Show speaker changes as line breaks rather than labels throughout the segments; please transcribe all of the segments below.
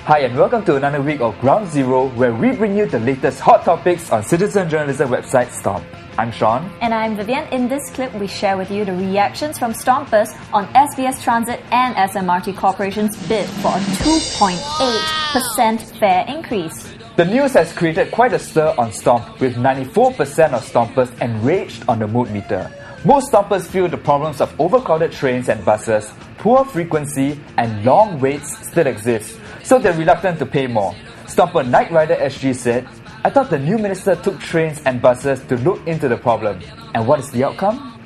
Hi and welcome to another week of Ground Zero, where we bring you the latest hot topics on citizen journalism website Stomp. I'm Sean.
And I'm Vivian. In this clip, we share with you the reactions from Stompers on SBS Transit and SMRT Corporation's bid for a 2.8% fare increase.
The news has created quite a stir on Stomp, with 94% of Stompers enraged on the mood meter. Most Stompers feel the problems of overcrowded trains and buses, poor frequency, and long waits still exist, so they're reluctant to pay more. Stomper Night Rider SG said, "I thought the new minister took trains and buses to look into the problem. And what is the outcome?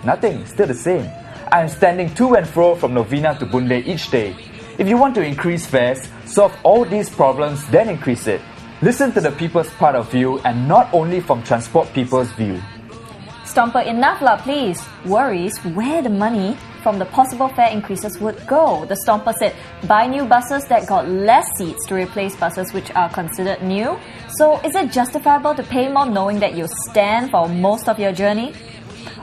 Nothing, still the same. I am standing to and fro from Novena to Boon Lay each day. If you want to increase fares, solve all these problems, then increase it. Listen to the people's part of view and not only from transport people's view."
Stomper, enough lah, please. Worries where the money from the possible fare increases would go. The Stomper said, buy new buses that got less seats to replace buses which are considered new. So is it justifiable to pay more knowing that you stand for most of your journey?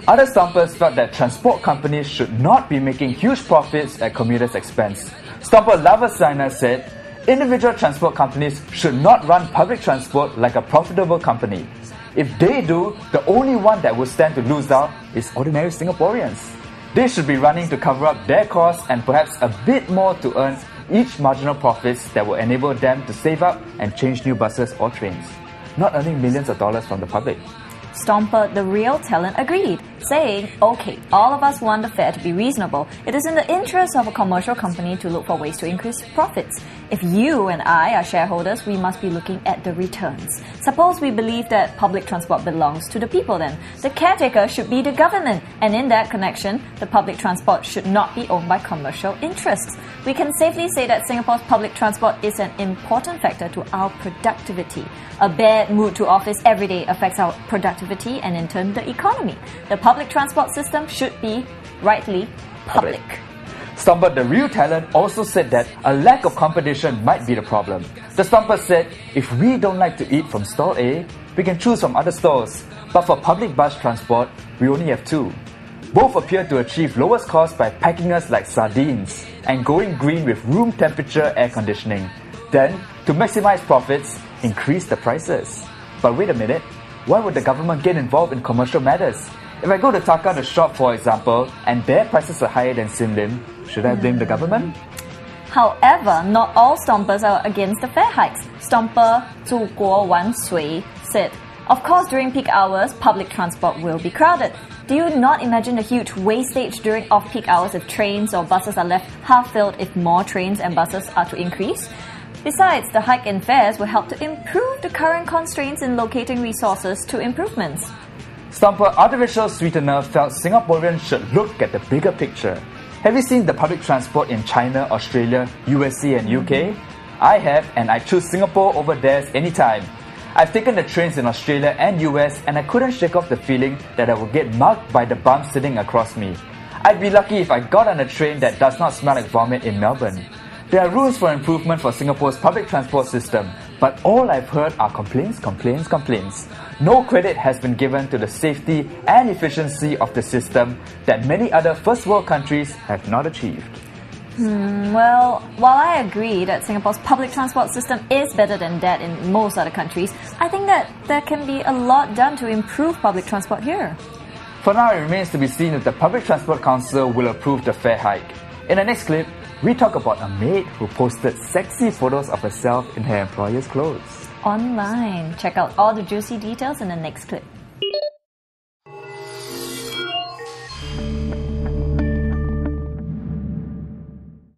Other Stompers felt that transport companies should not be making huge profits at commuters' expense. Stomper Lavasana said, individual transport companies should not run public transport like a profitable company. If they do, the only one that will stand to lose out is ordinary Singaporeans. They should be running to cover up their costs and perhaps a bit more to earn each marginal profits that will enable them to save up and change new buses or trains, not earning millions of dollars from the public.
Stomper, the real talent, agreed, saying, okay, all of us want the fare to be reasonable. It is in the interest of a commercial company to look for ways to increase profits. If you and I are shareholders, we must be looking at the returns. Suppose we believe that public transport belongs to the people then. The caretaker should be the government, and in that connection, the public transport should not be owned by commercial interests. We can safely say that Singapore's public transport is an important factor to our productivity. A bad mood to office every day affects our productivity and in turn the economy. The public transport system should be, rightly, public.
Stomper, the real talent, also said that a lack of competition might be the problem. The Stomper said, if we don't like to eat from stall A, we can choose from other stalls. But for public bus transport, we only have two. Both appear to achieve lowest cost by packing us like sardines and going green with room temperature air conditioning. Then, to maximize profits, increase the prices. But wait a minute, why would the government get involved in commercial matters? If I go to Taka the shop, for example, and their prices are higher than Sim Lim, should I blame the government?
However, not all Stompers are against the fare hikes. Stomper Zhu Guo Wan Sui said, of course, during peak hours, public transport will be crowded. Do you not imagine the huge wastage during off-peak hours if trains or buses are left half-filled if more trains and buses are to increase? Besides, the hike in fares will help to improve the current constraints in locating resources to improvements.
Stomper Artificial Sweetener felt Singaporeans should look at the bigger picture. Have you seen the public transport in China, Australia, USA and UK? I have, and I choose Singapore over theirs anytime. I've taken the trains in Australia and US and I couldn't shake off the feeling that I would get mugged by the bum sitting across me. I'd be lucky if I got on a train that does not smell like vomit in Melbourne. There are rules for improvement for Singapore's public transport system, but all I've heard are complaints. No credit has been given to the safety and efficiency of the system that many other first world countries have not achieved.
Well, while I agree that Singapore's public transport system is better than that in most other countries, I think that there can be a lot done to improve public transport here.
For now, it remains to be seen if the Public Transport Council will approve the fare hike. In the next clip, we talk about a maid who posted sexy photos of herself in her employer's clothes
Online. Check out all the juicy details in the next clip.